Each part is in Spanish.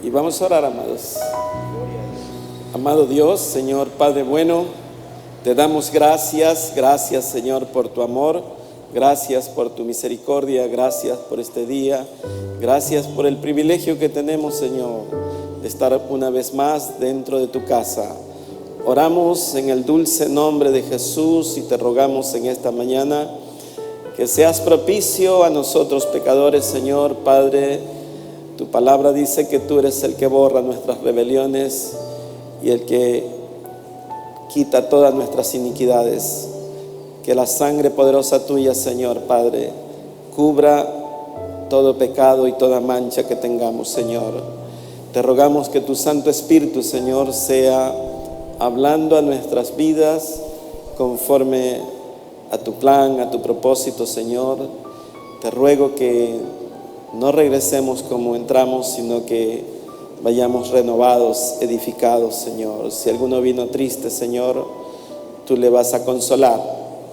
Y vamos a orar, amados. Amado Dios, Señor Padre bueno, te damos gracias, Señor, por tu amor, gracias por tu misericordia, gracias por este día, gracias por el privilegio que tenemos, Señor, de estar una vez más dentro de tu casa. Oramos en el dulce nombre de Jesús y te rogamos en esta mañana que seas propicio a nosotros pecadores, Señor Padre. Tu palabra dice que tú eres el que borra nuestras rebeliones y el que quita todas nuestras iniquidades. Que la sangre poderosa tuya, Señor Padre, cubra todo pecado y toda mancha que tengamos, Señor. Te rogamos que tu Santo Espíritu, Señor, sea hablando a nuestras vidas conforme a tu plan, a tu propósito, Señor. Te ruego que no regresemos como entramos, sino que vayamos renovados, edificados, Señor. Si alguno vino triste, Señor, tú le vas a consolar.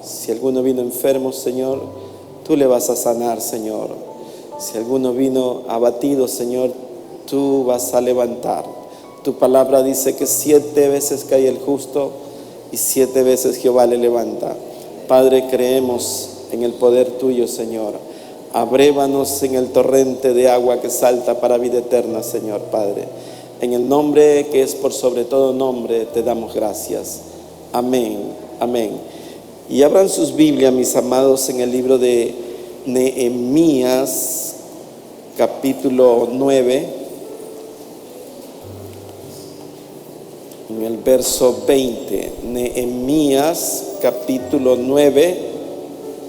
Si alguno vino enfermo, Señor, tú le vas a sanar, Señor. Si alguno vino abatido, Señor, tú vas a levantar. Tu palabra dice que 7 veces cae el justo y 7 veces Jehová le levanta. Padre, creemos en el poder tuyo, Señor. Abrévanos en el torrente de agua que salta para vida eterna, Señor Padre. En el nombre que es por sobre todo nombre, te damos gracias. Amén, amén. Y abran sus Biblias, mis amados, en el libro de Nehemías, capítulo 9, en el verso 20. Nehemías, capítulo 9,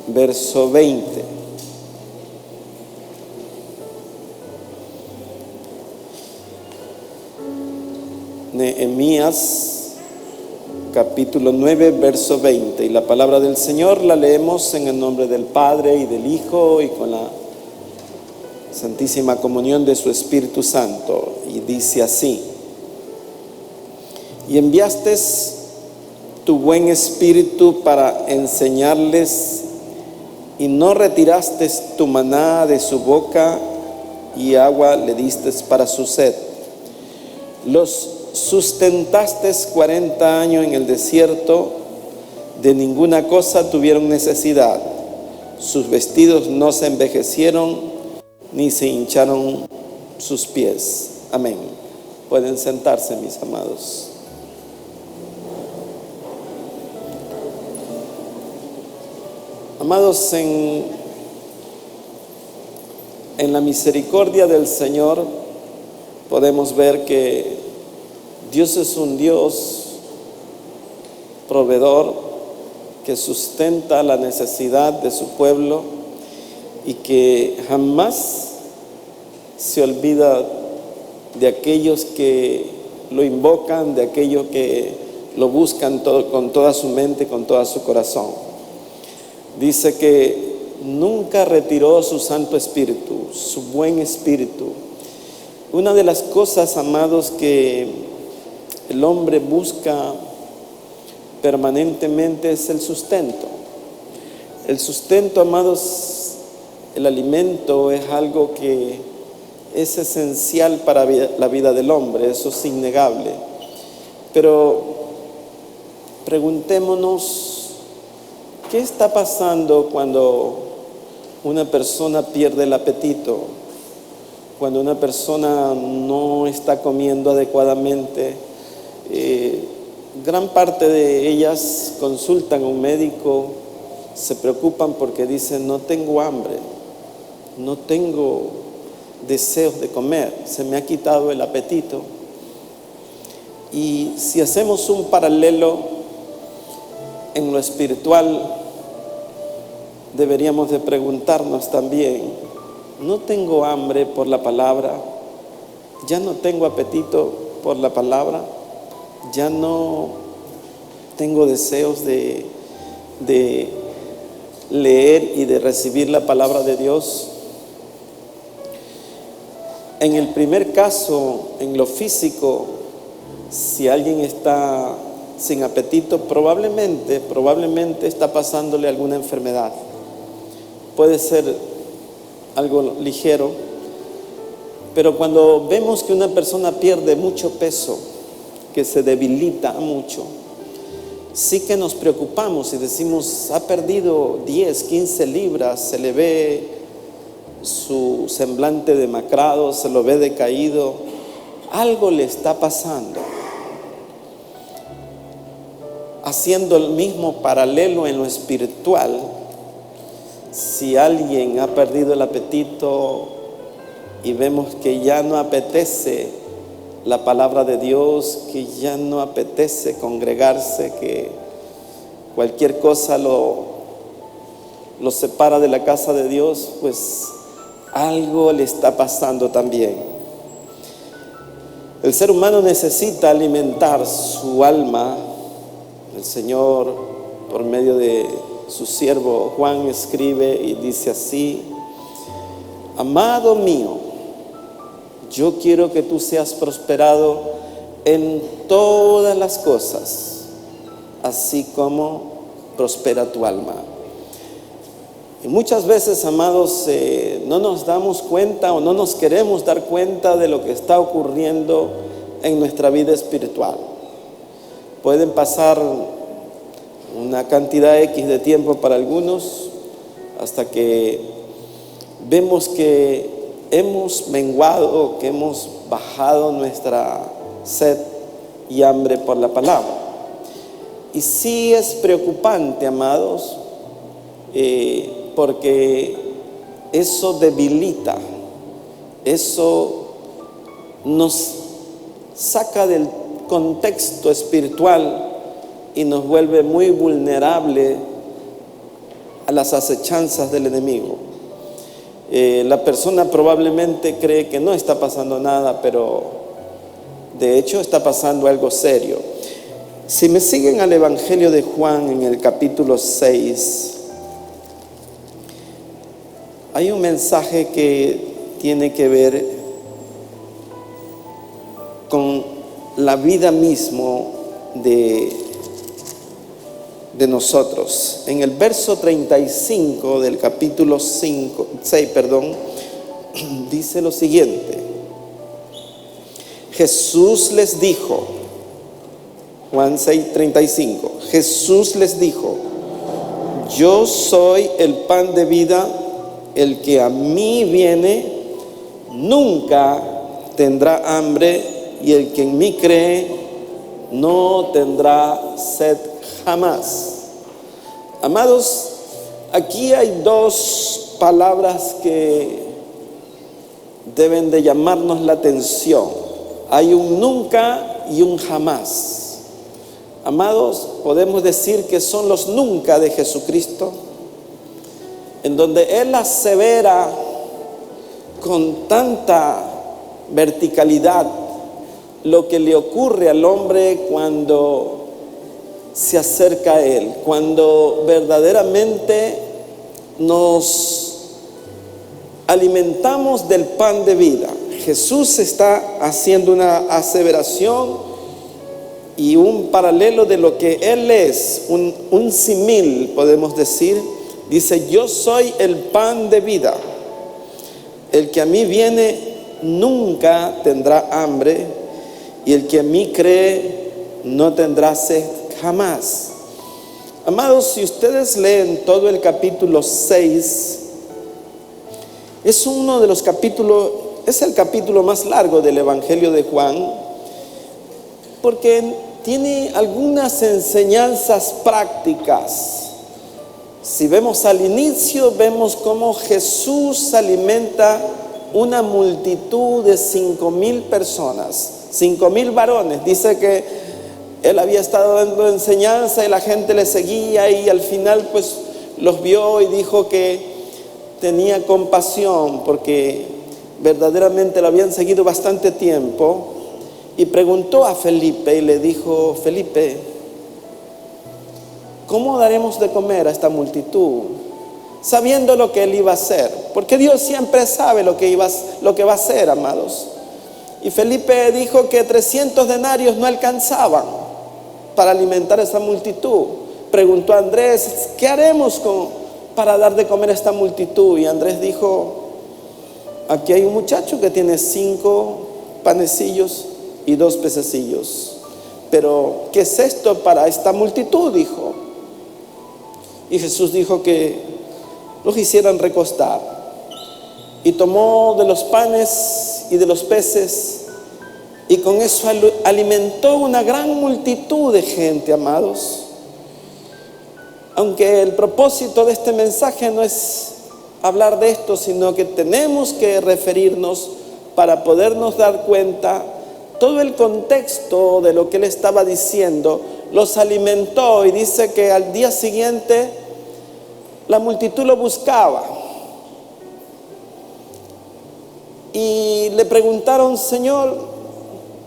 verso 20. Nehemías capítulo 9 verso 20, y la palabra del Señor la leemos en el nombre del Padre y del Hijo y con la santísima comunión de su Espíritu Santo, y dice así: y enviaste tu buen espíritu para enseñarles, y no retiraste tu maná de su boca, y agua le diste para su sed. Los sustentaste 40 años en el desierto, de ninguna cosa tuvieron necesidad. Sus vestidos no se envejecieron, ni se hincharon sus pies. Amén. Pueden sentarse, mis amados. Amados, en la misericordia del Señor podemos ver que Dios es un Dios proveedor que sustenta la necesidad de su pueblo y que jamás se olvida de aquellos que lo invocan, de aquellos que lo buscan con toda su mente, con todo su corazón. Dice que nunca retiró su Santo Espíritu, su buen Espíritu. Una de las cosas, amados, que el hombre busca permanentemente es el sustento. El sustento, amados, el alimento es algo que es esencial para la vida del hombre, eso es innegable. Pero preguntémonos, ¿qué está pasando cuando una persona pierde el apetito? Cuando una persona no está comiendo adecuadamente. Gran parte de ellas consultan a un médico, se preocupan porque dicen: no tengo hambre, no tengo deseos de comer, se me ha quitado el apetito. Y si hacemos un paralelo en lo espiritual, deberíamos de preguntarnos también: no tengo hambre por la palabra, ya no tengo apetito por la palabra, ya no tengo deseos de leer y de recibir la palabra de Dios. En el primer caso, en lo físico, si alguien está sin apetito, probablemente está pasándole alguna enfermedad. Puede ser algo ligero, Pero cuando vemos que una persona pierde mucho peso, que se debilita mucho, sí que nos preocupamos y decimos, ha perdido 10, 15 libras, se le ve su semblante demacrado, se lo ve decaído, algo le está pasando. Haciendo el mismo paralelo en lo espiritual, si alguien ha perdido el apetito y vemos que ya no apetece la palabra de Dios, que ya no apetece congregarse, que cualquier cosa lo separa de la casa de Dios, pues algo le está pasando también. El ser humano necesita alimentar su alma. El Señor, por medio de su siervo Juan, escribe y dice así: amado mío, yo quiero que tú seas prosperado en todas las cosas, así como prospera tu alma. Y muchas veces, amados, no nos damos cuenta o no nos queremos dar cuenta de lo que está ocurriendo en nuestra vida espiritual. Pueden pasar una cantidad X de tiempo para algunos hasta que vemos que hemos menguado, que hemos bajado nuestra sed y hambre por la palabra. Y sí es preocupante, amados, porque eso debilita, eso nos saca del contexto espiritual y nos vuelve muy vulnerable a las acechanzas del enemigo. La persona probablemente cree que no está pasando nada, pero de hecho está pasando algo serio. Si me siguen al Evangelio de Juan en el capítulo 6, hay un mensaje que tiene que ver con la vida mismo de nosotros. En el verso 35 del capítulo 6, dice lo siguiente: Jesús les dijo, Juan 6:35, Jesús les dijo: yo soy el pan de vida, el que a mí viene nunca tendrá hambre, y el que en mí cree no tendrá sed jamás. Amados, aquí hay dos palabras que deben de llamarnos la atención. Hay un nunca y un jamás. Amados, podemos decir que son los nunca de Jesucristo, en donde Él asevera con tanta verticalidad lo que le ocurre al hombre cuando se acerca a Él, cuando verdaderamente nos alimentamos del pan de vida. Jesús está haciendo una aseveración y un paralelo de lo que Él es, un símil, podemos decir. Dice: yo soy el pan de vida, el que a mí viene nunca tendrá hambre, y el que a mí cree no tendrá sed jamás. Amados, si ustedes leen todo el capítulo 6, es uno de los capítulos, es el capítulo más largo del Evangelio de Juan, porque tiene algunas enseñanzas prácticas. Si vemos al inicio, vemos cómo Jesús alimenta una multitud de 5,000 personas, 5,000 varones. Dice que Él había estado dando enseñanza y la gente le seguía, y al final pues los vio y dijo que tenía compasión porque verdaderamente lo habían seguido bastante tiempo, y preguntó a Felipe y le dijo: Felipe, ¿cómo daremos de comer a esta multitud? Sabiendo lo que Él iba a hacer, porque Dios siempre sabe lo que va a hacer, amados. Y Felipe dijo que 300 denarios no alcanzaban para alimentar a esta multitud. Preguntó a Andrés: ¿qué haremos para dar de comer a esta multitud? Y Andrés dijo: aquí hay un muchacho que tiene 5 panecillos y 2 pececillos. Pero, ¿qué es esto para esta multitud?, dijo. Y Jesús dijo que los hicieran recostar. Y tomó de los panes y de los peces, y con eso alimentó una gran multitud de gente, amados. Aunque el propósito de este mensaje no es hablar de esto, sino que tenemos que referirnos para podernos dar cuenta todo el contexto de lo que él estaba diciendo. Los alimentó, y dice que al día siguiente la multitud lo buscaba y le preguntaron: Señor,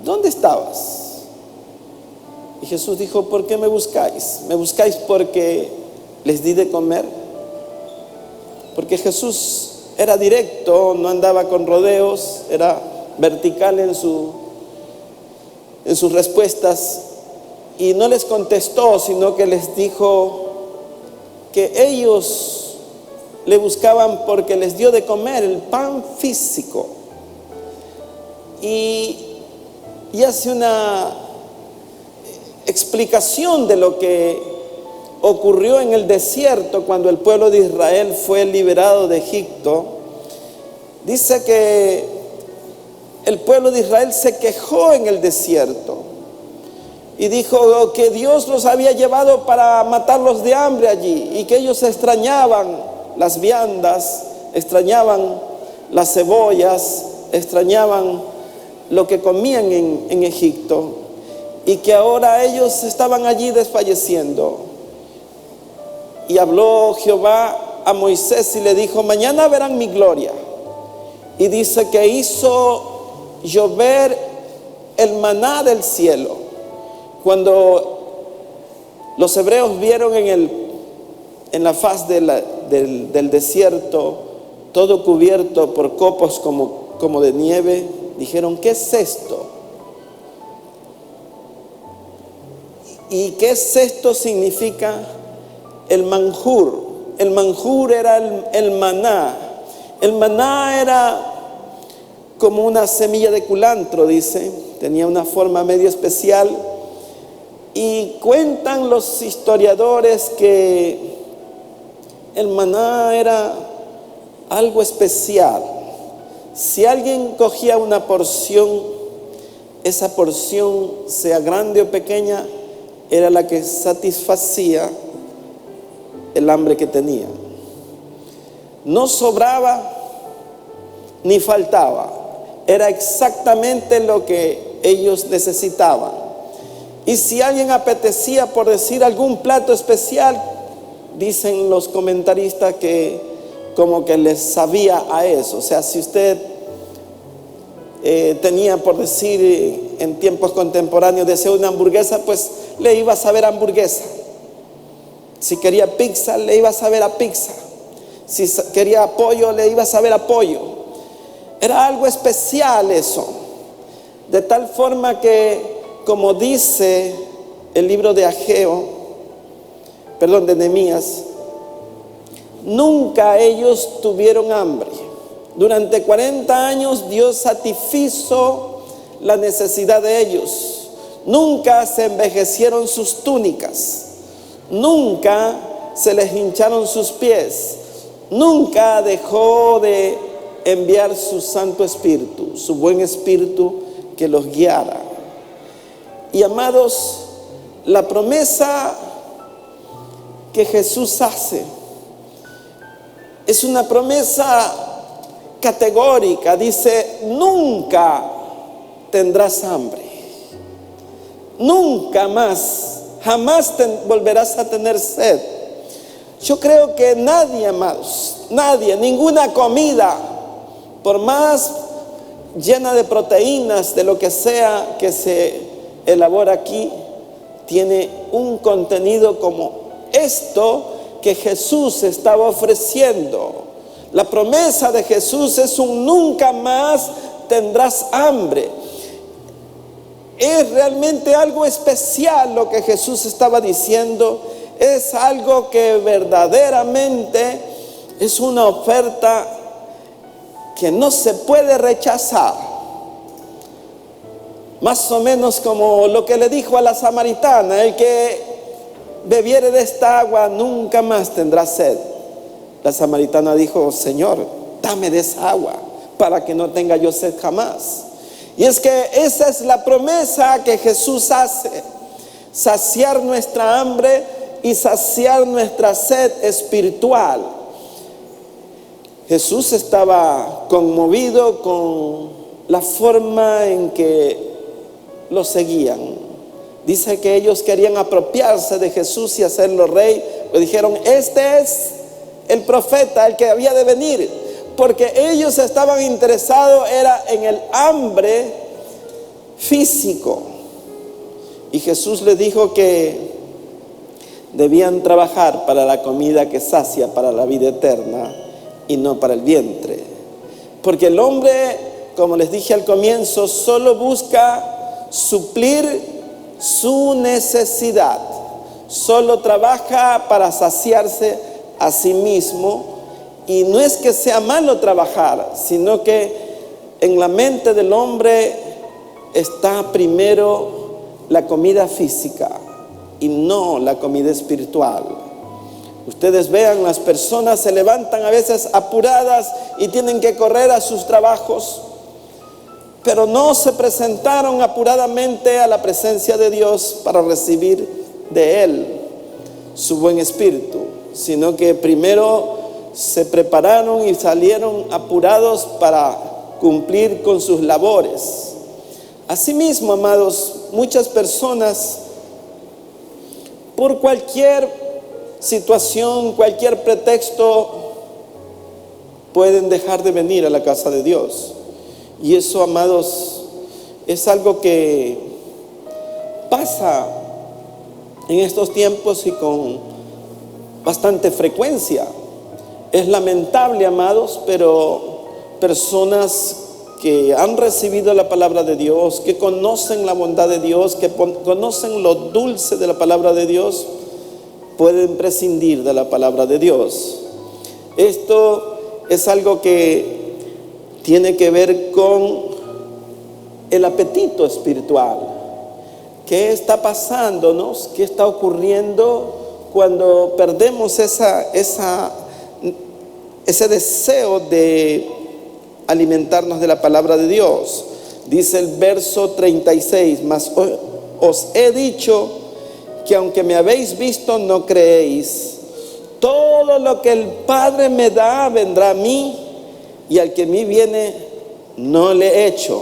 ¿dónde estabas? Y Jesús dijo: ¿por qué me buscáis? ¿Me buscáis porque les di de comer? Porque Jesús era directo, no andaba con rodeos, era vertical en sus respuestas, y no les contestó, sino que les dijo que ellos le buscaban porque les dio de comer el pan físico. Y hace una explicación de lo que ocurrió en el desierto cuando el pueblo de Israel fue liberado de Egipto. Dice que el pueblo de Israel se quejó en el desierto y dijo que Dios los había llevado para matarlos de hambre allí, y que ellos extrañaban las viandas, extrañaban las cebollas, extrañaban lo que comían en Egipto, y que ahora ellos estaban allí desfalleciendo. Y habló Jehová a Moisés y le dijo: mañana verán mi gloria. Y dice que hizo llover el maná del cielo. Cuando los hebreos vieron en la faz del desierto todo cubierto por copos como de nieve, dijeron: ¿qué es esto? ¿Y qué es esto? Significa el manjur. El manjur era el maná. El maná era como una semilla de culantro, dice. Tenía una forma medio especial. Y cuentan los historiadores que el maná era algo especial. Si alguien cogía una porción, esa porción, sea grande o pequeña, era la que satisfacía el hambre que tenía. No sobraba ni faltaba. Era exactamente lo que ellos necesitaban. Y si alguien apetecía, por decir, algún plato especial, dicen los comentaristas que como que les sabía a eso. O sea, si usted tenía, por decir, en tiempos contemporáneos, deseo una hamburguesa, pues le iba a saber a hamburguesa. Si quería pizza, le iba a saber a pizza. Si quería pollo, le iba a saber a pollo. Era algo especial eso. De tal forma que, como dice el libro de Nehemías, nunca ellos tuvieron hambre. Durante 40 años Dios satisfizo la necesidad de ellos. Nunca se envejecieron sus túnicas. Nunca se les hincharon sus pies. Nunca dejó de enviar su Santo Espíritu, su buen Espíritu que los guiara. Y amados, la promesa que Jesús hace es una promesa categórica. Dice: nunca tendrás hambre. Nunca más, jamás volverás a tener sed. Yo creo que nadie, amados, nadie, ninguna comida, por más llena de proteínas, de lo que sea que se elabora aquí, tiene un contenido como esto que Jesús estaba ofreciendo. La promesa de Jesús es un nunca más tendrás hambre. Es realmente algo especial lo que Jesús estaba diciendo. Es algo que verdaderamente es una oferta que no se puede rechazar. Más o menos como lo que le dijo a la samaritana: el que bebiere de esta agua nunca más tendrá sed. La samaritana dijo: Señor, dame de esa agua para que no tenga yo sed jamás. Y es que esa es la promesa que Jesús hace: saciar nuestra hambre y saciar nuestra sed espiritual. Jesús estaba conmovido con la forma en que lo seguían. Dice que ellos querían apropiarse de Jesús y hacerlo rey. Le dijeron: este es el profeta, el que había de venir. Porque ellos estaban interesados era en el hambre físico. Y Jesús les dijo que debían trabajar para la comida que sacia para la vida eterna y no para el vientre. Porque el hombre, como les dije al comienzo, solo busca suplir su necesidad. Solo trabaja para saciarse a sí mismo. Y no es que sea malo trabajar, sino que en la mente del hombre está primero la comida física y no la comida espiritual. Ustedes vean, las personas se levantan a veces apuradas y tienen que correr a sus trabajos, pero no se presentaron apuradamente a la presencia de Dios para recibir de Él su buen espíritu, sino que primero se prepararon y salieron apurados para cumplir con sus labores. Asimismo, amados, muchas personas, por cualquier situación, cualquier pretexto, pueden dejar de venir a la casa de Dios. Y eso, amados, es algo que pasa en estos tiempos y con bastante frecuencia. Es lamentable, amados, pero personas que han recibido la palabra de Dios, que conocen la bondad de Dios, que conocen lo dulce de la palabra de Dios, pueden prescindir de la palabra de Dios. Esto es algo que tiene que ver con el apetito espiritual. ¿Qué está pasándonos? ¿Qué está ocurriendo cuando perdemos ese deseo de alimentarnos de la palabra de Dios? Dice el verso 36: mas os he dicho que aunque me habéis visto no creéis. Todo lo que el Padre me da vendrá a mí, y al que a mí viene no le echo,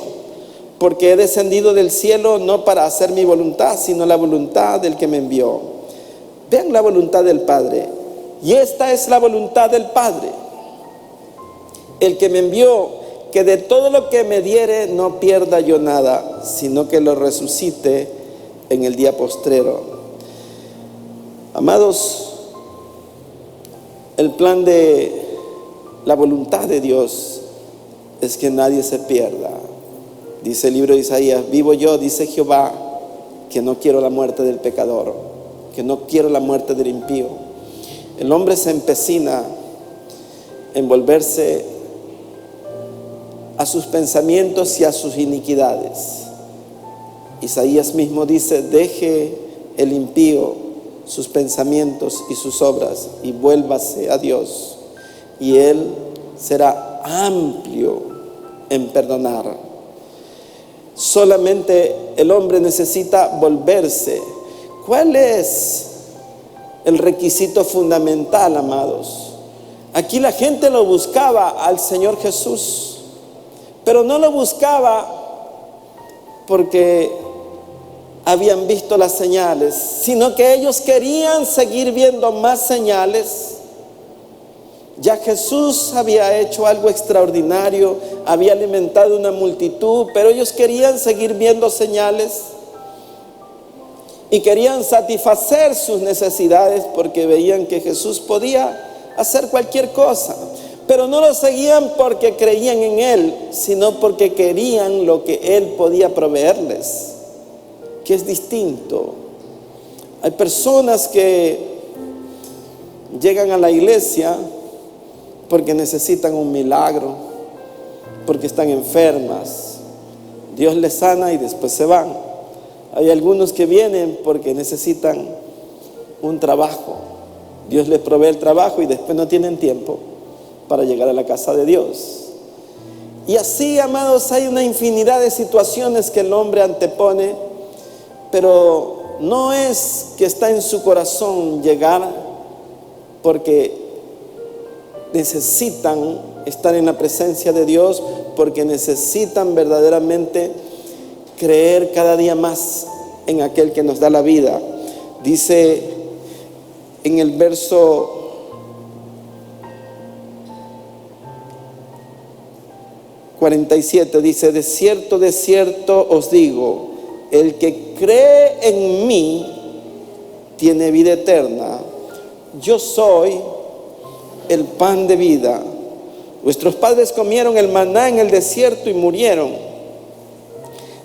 porque he descendido del cielo no para hacer mi voluntad, sino la voluntad del que me envió. Vean la voluntad del Padre, y esta es la voluntad del Padre, el que me envió, que de todo lo que me diere no pierda yo nada, sino que lo resucite en el día postrero. Amados, el plan de la voluntad de Dios es que nadie se pierda. Dice el libro de Isaías: vivo yo, dice Jehová, que no quiero la muerte del pecador, que no quiero la muerte del impío. El hombre se empecina en volverse a sus pensamientos y a sus iniquidades. Isaías mismo dice: deje el impío sus pensamientos y sus obras y vuélvase a Dios, y Él será amplio en perdonar. Solamente el hombre necesita volverse. ¿Cuál es el requisito fundamental, amados? Aquí la gente lo buscaba al Señor Jesús, pero no lo buscaba porque habían visto las señales, sino que ellos querían seguir viendo más señales. Ya Jesús había hecho algo extraordinario, había alimentado una multitud, pero ellos querían seguir viendo señales y querían satisfacer sus necesidades porque veían que Jesús podía hacer cualquier cosa. Pero no lo seguían porque creían en Él, sino porque querían lo que Él podía proveerles, que es distinto. Hay personas que llegan a la iglesia porque necesitan un milagro, porque están enfermas. Dios les sana y después se van. Hay algunos que vienen porque necesitan un trabajo. Dios les provee el trabajo y después no tienen tiempo para llegar a la casa de Dios. Y así, amados, hay una infinidad de situaciones que el hombre antepone, pero no es que está en su corazón llegar porque necesitan estar en la presencia de Dios, porque necesitan verdaderamente creer cada día más en aquel que nos da la vida. Dice en el verso 47, dice: de cierto os digo, el que cree en mí tiene vida eterna. Yo soy el pan de vida. Vuestros padres comieron el maná en el desierto y murieron.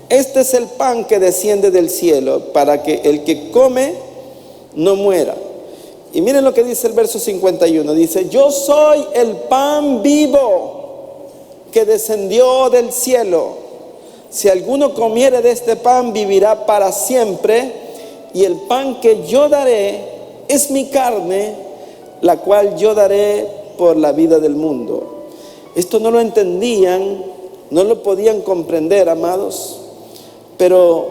Este es el pan que desciende del cielo, para que el que come no muera. Y miren lo que dice el verso 51. Dice: yo soy el pan vivo que descendió del cielo. Si alguno comiere de este pan, vivirá para siempre. Y el pan que yo daré es mi carne, la cual yo daré por la vida del mundo. Esto no lo entendían, no lo podían comprender, amados. Pero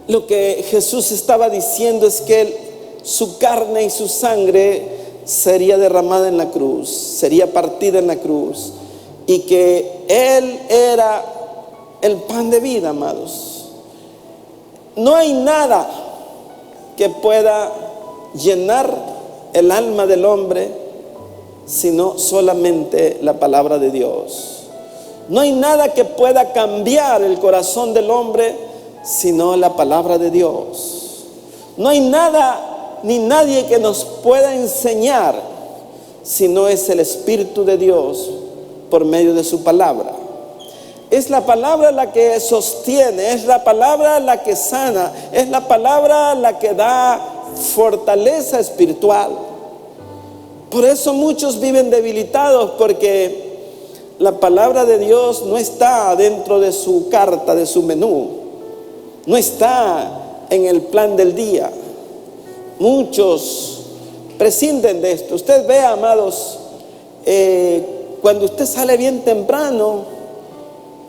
lo que Jesús estaba diciendo es que su carne y su sangre sería derramada en la cruz, sería partida en la cruz, y que Él era el pan de vida, amados. No hay nada que pueda llenar el alma del hombre sino solamente la palabra de Dios. No hay nada que pueda cambiar el corazón del hombre sino la palabra de Dios. No hay nada ni nadie que nos pueda enseñar si no es el Espíritu de Dios por medio de su palabra. Es la palabra la que sostiene, es la palabra la que sana, es la palabra la que da fortaleza espiritual. Por eso muchos viven debilitados, porque la palabra de Dios no está dentro de su carta, de su menú, no está en el plan del día. Muchos prescinden de esto. Usted ve, amados, cuando usted sale bien temprano,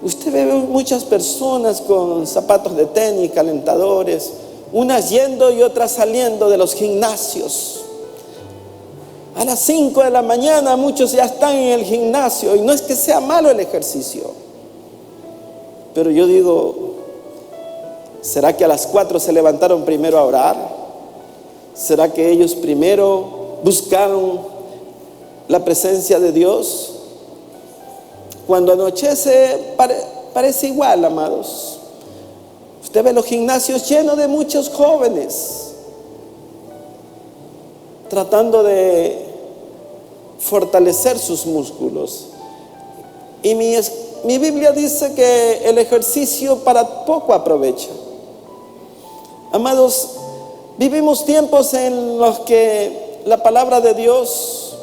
usted ve muchas personas con zapatos de tenis, calentadores, unas yendo y otras saliendo de los gimnasios. A las 5 de la mañana muchos ya están en el gimnasio, y no es que sea malo el ejercicio, pero yo digo, ¿será que a las 4 se levantaron primero a orar? ¿Será que ellos primero buscaron la presencia de Dios? Cuando anochece parece igual, amados. Usted ve los gimnasios llenos de muchos jóvenes tratando de fortalecer sus músculos. Y mi Biblia dice que el ejercicio para poco aprovecha. Amados, vivimos tiempos en los que la palabra de Dios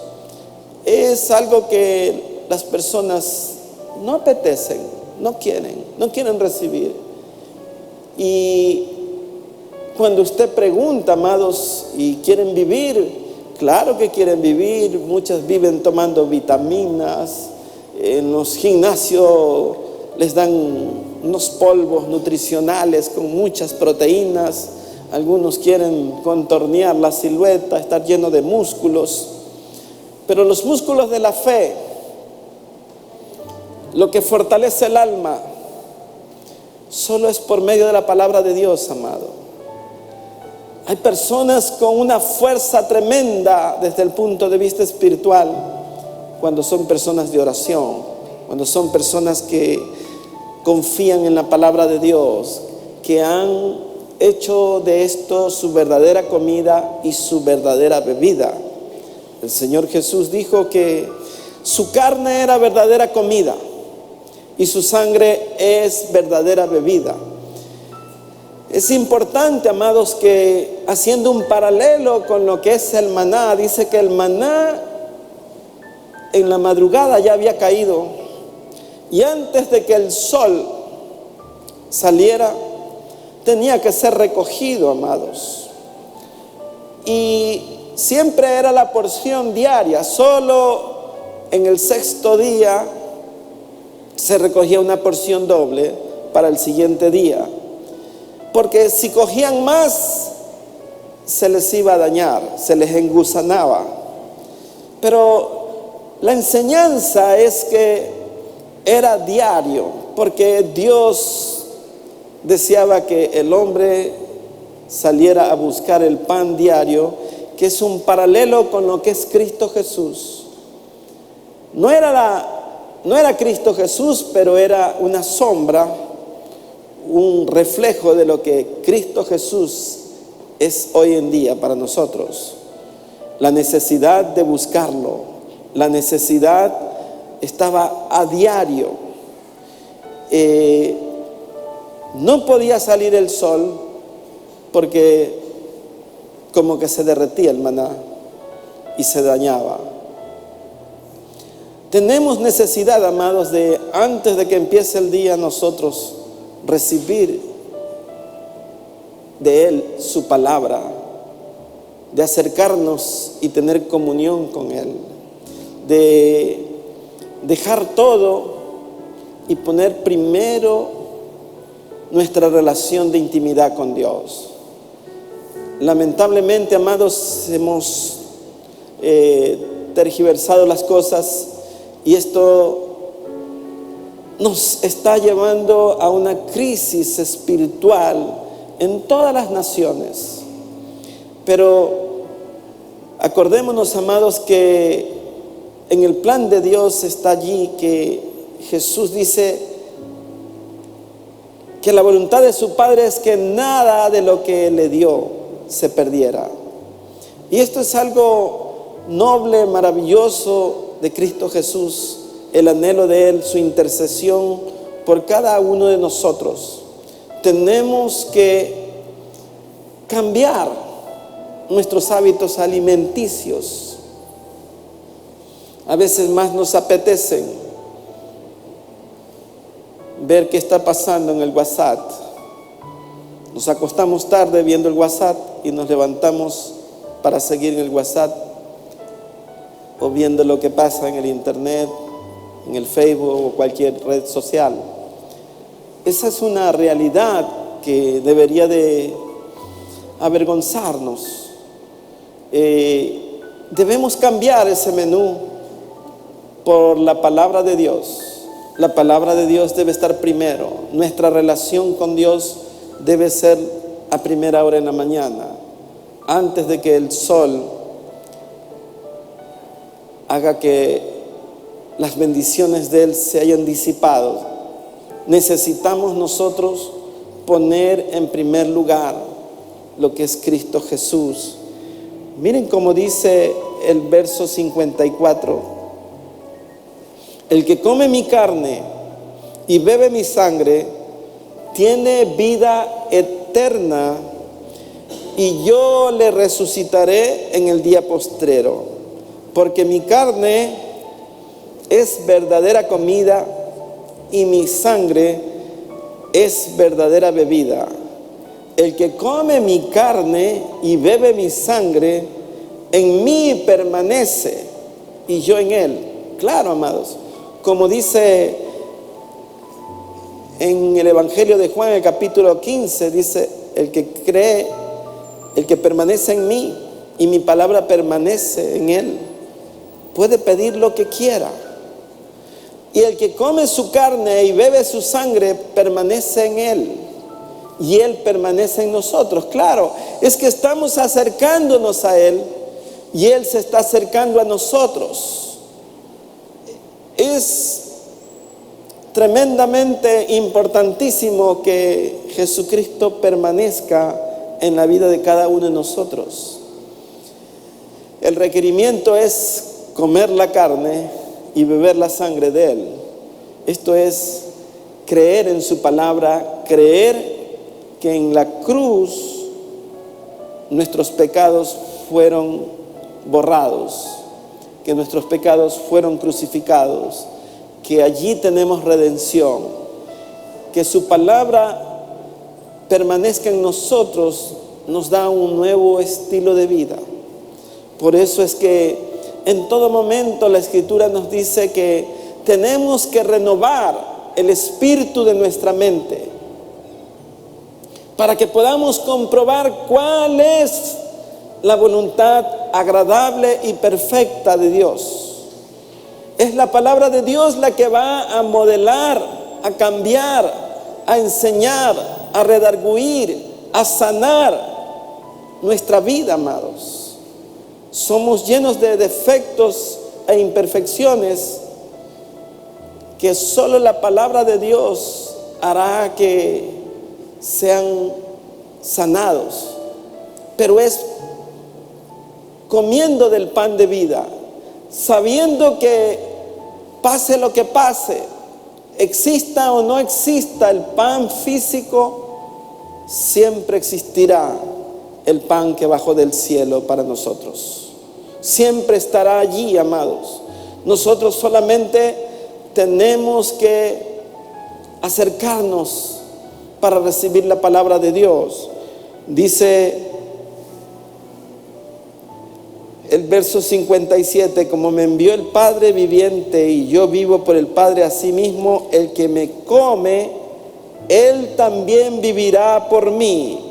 es algo que las personas no apetecen, no quieren recibir. Y cuando usted pregunta, amados, ¿y quieren vivir? Claro que quieren vivir. Muchas viven tomando vitaminas. En los gimnasios les dan unos polvos nutricionales con muchas proteínas. Algunos quieren contornear la silueta, estar lleno de músculos. Pero los músculos de la fe, lo que fortalece el alma, solo es por medio de la palabra de Dios, amado. Hay personas con una fuerza tremenda desde el punto de vista espiritual cuando son personas de oración, cuando son personas que confían en la palabra de Dios, que han hecho de esto su verdadera comida y su verdadera bebida. El Señor Jesús dijo que su carne era verdadera comida y su sangre es verdadera bebida. Es importante, amados, que haciendo un paralelo con lo que es el maná, dice que el maná en la madrugada ya había caído, y antes de que el sol saliera, tenía que ser recogido, amados. Y siempre era la porción diaria. Solo en el sexto día se recogía una porción doble para el siguiente día, porque si cogían más, se les iba a dañar, se les engusanaba. Pero la enseñanza es que era diario, porque Dios deseaba que el hombre saliera a buscar el pan diario, que es un paralelo con lo que es Cristo Jesús. No era Cristo Jesús, pero era una sombra, un reflejo de lo que Cristo Jesús es hoy en día para nosotros. La necesidad de buscarlo, la necesidad estaba a diario. No podía salir el sol porque como que se derretía el maná y se dañaba. Tenemos necesidad, amados, de antes de que empiece el día nosotros recibir de Él su palabra, de acercarnos y tener comunión con Él, de dejar todo y poner primero nuestra relación de intimidad con Dios. Lamentablemente, amados, hemos tergiversado las cosas, y esto nos está llevando a una crisis espiritual en todas las naciones. Pero acordémonos, amados, que en el plan de Dios está allí que Jesús dice que la voluntad de su Padre es que nada de lo que le dio se perdiera. Y esto es algo noble, maravilloso de Cristo Jesús, el anhelo de Él, su intercesión por cada uno de nosotros. Tenemos que cambiar nuestros hábitos alimenticios. A veces más nos apetecen ver qué está pasando en el WhatsApp. Nos acostamos tarde viendo el WhatsApp y nos levantamos para seguir en el WhatsApp, o viendo lo que pasa en el internet, en el Facebook o cualquier red social. Esa es una realidad que debería de avergonzarnos. Debemos cambiar ese menú por la palabra de Dios. La palabra de Dios debe estar primero. Nuestra relación con Dios debe ser a primera hora en la mañana, antes de que el sol haga que las bendiciones de Él se hayan disipado. Necesitamos nosotros poner en primer lugar lo que es Cristo Jesús. Miren cómo dice el verso 54. El que come mi carne y bebe mi sangre tiene vida eterna, y yo le resucitaré en el día postrero. Porque mi carne es verdadera comida y mi sangre es verdadera bebida. El que come mi carne y bebe mi sangre, en mí permanece y yo en él. Claro, amados, como dice en el Evangelio de Juan, el capítulo 15, dice: el que cree, el que permanece en mí y mi palabra permanece en él, puede pedir lo que quiera. Y el que come su carne y bebe su sangre permanece en él, y él permanece en nosotros. Claro, es que estamos acercándonos a él y él se está acercando a nosotros. Es tremendamente importantísimo que Jesucristo permanezca en la vida de cada uno de nosotros. El requerimiento es comer la carne y beber la sangre de Él. Esto es creer en su palabra, creer que en la cruz nuestros pecados fueron borrados, que nuestros pecados fueron crucificados, que allí tenemos redención, que su palabra permanezca en nosotros, nos da un nuevo estilo de vida. Por eso es que en todo momento la Escritura nos dice que tenemos que renovar el espíritu de nuestra mente para que podamos comprobar cuál es la voluntad agradable y perfecta de Dios. Es la palabra de Dios la que va a modelar, a cambiar, a enseñar, a redarguir, a sanar nuestra vida, amados. Somos llenos de defectos e imperfecciones que solo la palabra de Dios hará que sean sanados. Pero es comiendo del pan de vida, sabiendo que pase lo que pase, exista o no exista el pan físico, siempre existirá el pan que bajó del cielo para nosotros. Siempre estará allí, amados. Nosotros solamente tenemos que acercarnos para recibir la palabra de Dios. Dice el verso 57, como me envió el Padre viviente y yo vivo por el Padre, asimismo el que me come, él también vivirá por mí.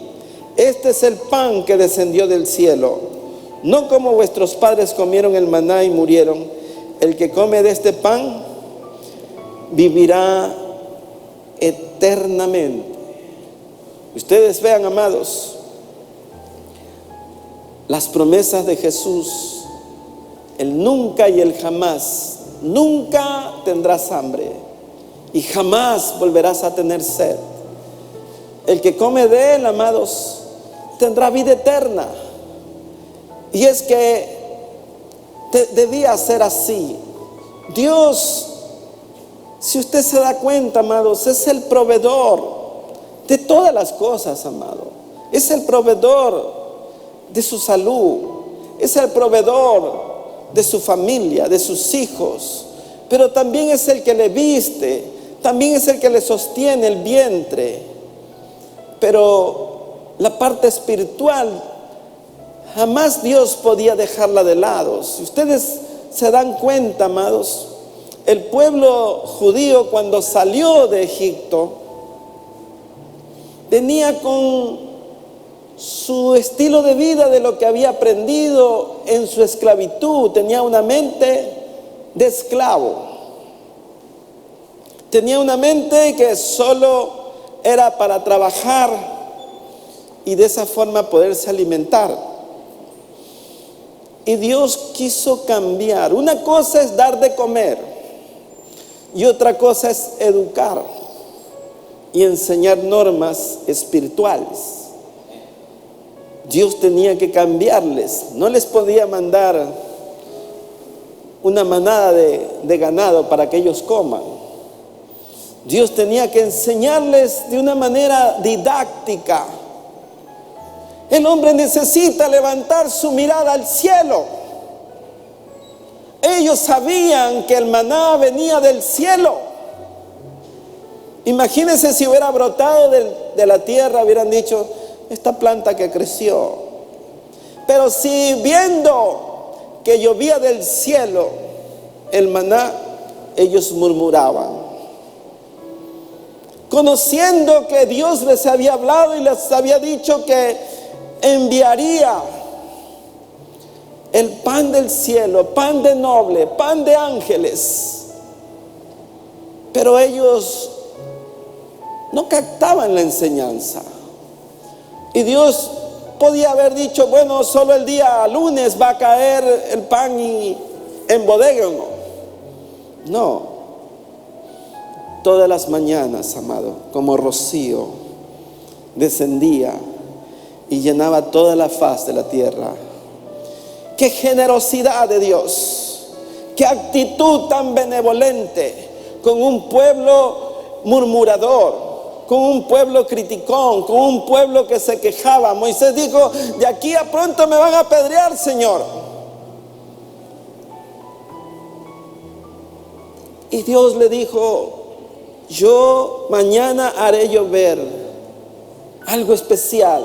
Este es el pan que descendió del cielo, no como vuestros padres comieron el maná y murieron. El que come de este pan vivirá eternamente. Ustedes vean, amados, las promesas de Jesús, el nunca y el jamás. Nunca tendrás hambre y jamás volverás a tener sed. El que come de él, amados, tendrá vida eterna. Y es que debía ser así. Dios, si usted se da cuenta, amados, es el proveedor de todas las cosas, amado. Es el proveedor de su salud, es el proveedor de su familia, de sus hijos, pero también es el que le viste, también es el que le sostiene el vientre. Pero la parte espiritual jamás Dios podía dejarla de lado. Si ustedes se dan cuenta, amados, el pueblo judío cuando salió de Egipto venía con su estilo de vida de lo que había aprendido en su esclavitud. Tenía una mente de esclavo. Tenía una mente que solo era para trabajar y de esa forma poderse alimentar. Y Dios quiso cambiar. Una cosa es dar de comer y otra cosa es educar y enseñar normas espirituales. Dios tenía que cambiarles. No les podía mandar una manada de ganado para que ellos coman. Dios tenía que enseñarles de una manera didáctica. El hombre necesita levantar su mirada al cielo. Ellos sabían que el maná venía del cielo. Imagínense si hubiera brotado de la tierra, hubieran dicho: esta planta que creció. Pero si viendo que llovía del cielo el maná, ellos murmuraban. Conociendo que Dios les había hablado y les había dicho que enviaría el pan del cielo, pan de noble, pan de ángeles. Pero ellos no captaban la enseñanza. Y Dios podía haber dicho: bueno, solo el día lunes va a caer el pan y en bodega. No. Todas las mañanas, amado, como rocío, descendía y llenaba toda la faz de la tierra. ¡Qué generosidad de Dios! ¡Qué actitud tan benevolente con un pueblo murmurador! Con un pueblo criticón, con un pueblo que se quejaba. Moisés dijo: de aquí a pronto me van a apedrear, Señor. Y Dios le dijo: yo mañana haré llover algo especial.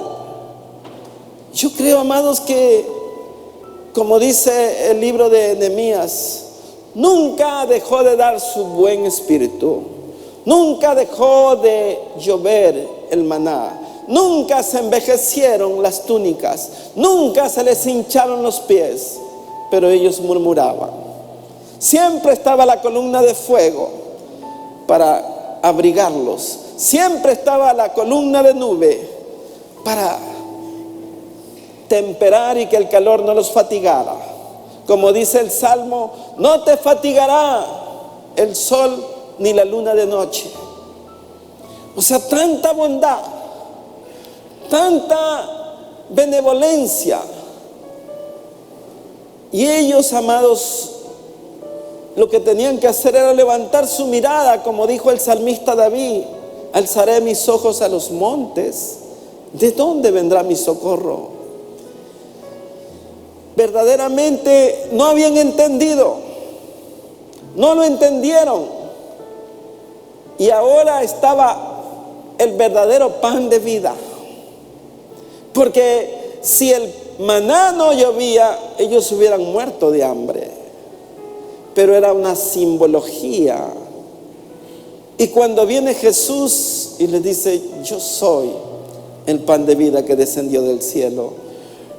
Yo creo, amados, que, como dice el libro de Nehemías, nunca dejó de dar su buen espíritu, nunca dejó de llover el maná, nunca se envejecieron las túnicas, nunca se les hincharon los pies, pero ellos murmuraban. Siempre estaba la columna de fuego para abrigarlos, siempre estaba la columna de nube para temperar y que el calor no los fatigara. Como dice el Salmo: no te fatigará el sol ni la luna de noche. O sea, tanta bondad, tanta benevolencia. Y ellos, amados, lo que tenían que hacer era levantar su mirada, como dijo el salmista David: alzaré mis ojos a los montes, ¿de dónde vendrá mi socorro? Verdaderamente no habían entendido, no lo entendieron, y ahora estaba el verdadero pan de vida. Porque si el maná no llovía, ellos hubieran muerto de hambre, pero era una simbología. Y cuando viene Jesús y les dice: yo soy el pan de vida que descendió del cielo,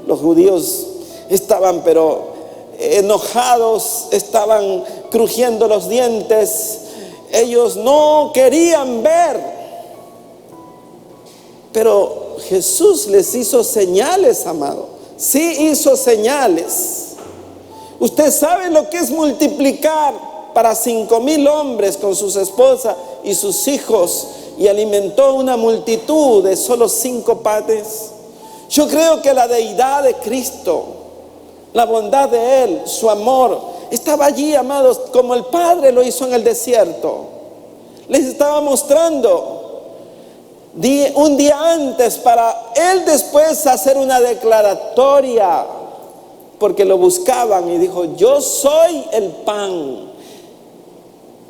los judíos estaban pero enojados, estaban crujiendo los dientes. Ellos no querían ver, pero Jesús les hizo señales, amado. Sí hizo señales. Usted sabe lo que es multiplicar para 5,000 hombres con sus esposas y sus hijos, y alimentó una multitud de solo 5 panes. Yo creo que la deidad de Cristo, la bondad de Él, su amor, estaba allí, amados, como el Padre lo hizo en el desierto. Les estaba mostrando un día antes, para Él después hacer una declaratoria, porque lo buscaban, y dijo: yo soy el pan.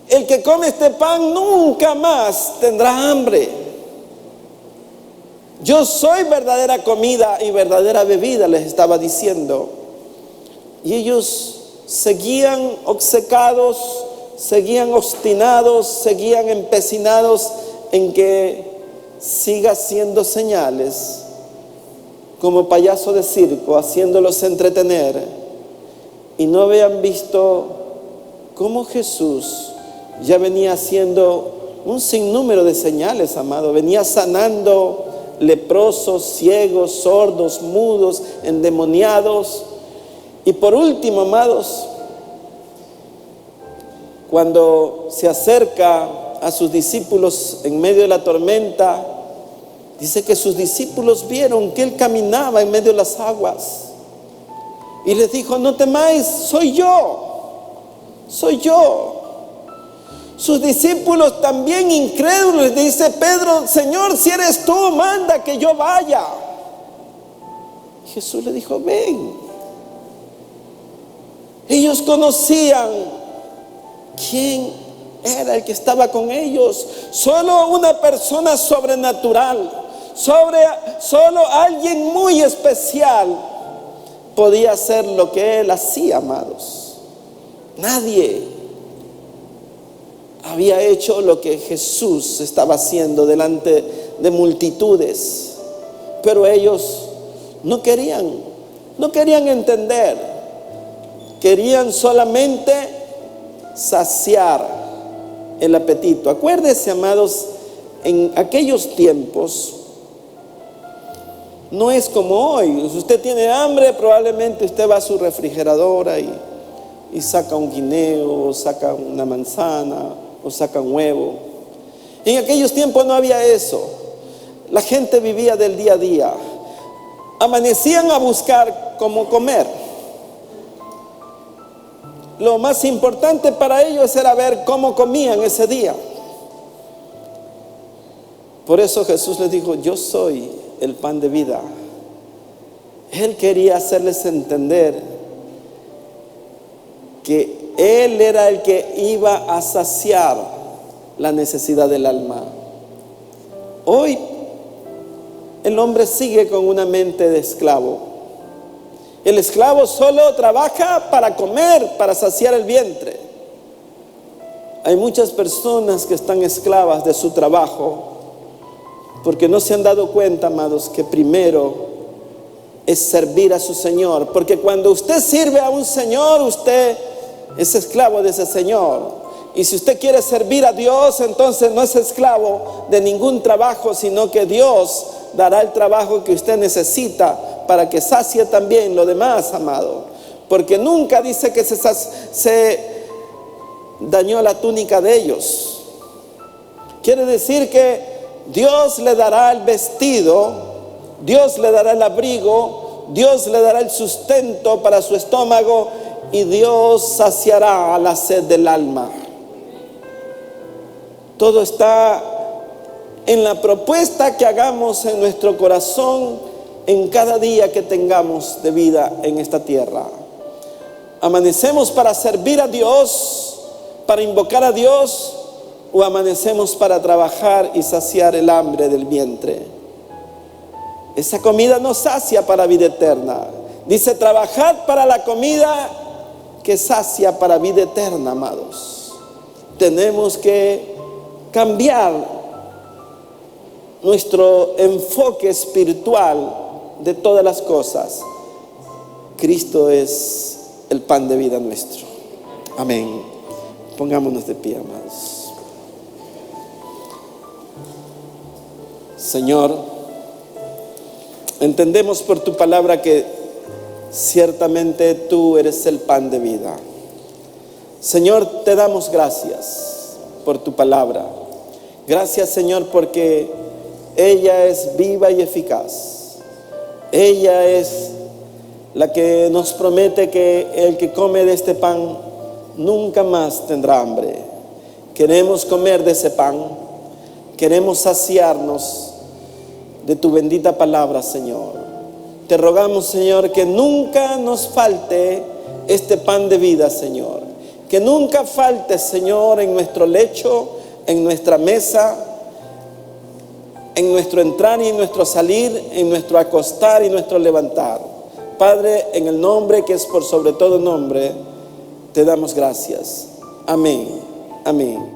El que come este pan nunca más tendrá hambre. Yo soy verdadera comida y verdadera bebida, les estaba diciendo. Y ellos seguían obcecados, seguían obstinados, seguían empecinados en que siga haciendo señales, como payaso de circo, haciéndolos entretener. Y no habían visto cómo Jesús ya venía haciendo un sinnúmero de señales, amado. Venía sanando leprosos, ciegos, sordos, mudos, endemoniados. Y por último, amados, cuando se acerca a sus discípulos en medio de la tormenta, dice que sus discípulos vieron que Él caminaba en medio de las aguas. Y les dijo: no temáis, soy yo, soy yo. Sus discípulos también incrédulos les dice Pedro: Señor, si eres tú, manda que yo vaya. Jesús le dijo: ven. Ellos conocían quién era el que estaba con ellos. Solo una persona sobrenatural, solo alguien muy especial podía hacer lo que Él hacía, amados. Nadie había hecho lo que Jesús estaba haciendo delante de multitudes. Pero ellos no querían entender. Querían solamente saciar el apetito. Acuérdense, amados, en aquellos tiempos no es como hoy. Si usted tiene hambre, probablemente usted va a su refrigeradora y saca un guineo, o saca una manzana, o saca un huevo. En aquellos tiempos no había eso. La gente vivía del día a día. Amanecían a buscar cómo comer. Lo más importante para ellos era ver cómo comían ese día. Por eso Jesús les dijo: yo soy el pan de vida. Él quería hacerles entender que Él era el que iba a saciar la necesidad del alma. Hoy el hombre sigue con una mente de esclavo. El esclavo solo trabaja para comer, para saciar el vientre. Hay muchas personas que están esclavas de su trabajo porque no se han dado cuenta, amados, que primero es servir a su Señor. Porque cuando usted sirve a un Señor, usted es esclavo de ese Señor. Y si usted quiere servir a Dios, entonces no es esclavo de ningún trabajo, sino que Dios dará el trabajo que usted necesita para que sacie también lo demás, amado. Porque nunca dice que se dañó la túnica de ellos. Quiere decir que Dios le dará el vestido, Dios le dará el abrigo, Dios le dará el sustento para su estómago y Dios saciará la sed del alma. Todo está en la propuesta que hagamos en nuestro corazón en cada día que tengamos de vida en esta tierra. ¿Amanecemos para servir a Dios, para invocar a Dios, o amanecemos para trabajar y saciar el hambre del vientre? Esa comida no sacia para vida eterna. Dice: trabajad para la comida que sacia para vida eterna, amados. Tenemos que cambiar nuestro enfoque espiritual de todas las cosas. Cristo es el pan de vida nuestro. Amén. Pongámonos de pie, amados. Señor, entendemos por tu palabra que ciertamente tú eres el pan de vida. Señor, te damos gracias por tu palabra. Gracias, Señor, porque ella es viva y eficaz. Ella es la que nos promete que el que come de este pan nunca más tendrá hambre. Queremos comer de ese pan. Queremos saciarnos de tu bendita palabra, Señor. Te rogamos, Señor, que nunca nos falte este pan de vida, Señor. Que nunca falte, Señor, en nuestro lecho, en nuestra mesa, en nuestro entrar y en nuestro salir, en nuestro acostar y nuestro levantar. Padre, en el nombre que es por sobre todo nombre, te damos gracias. Amén. Amén.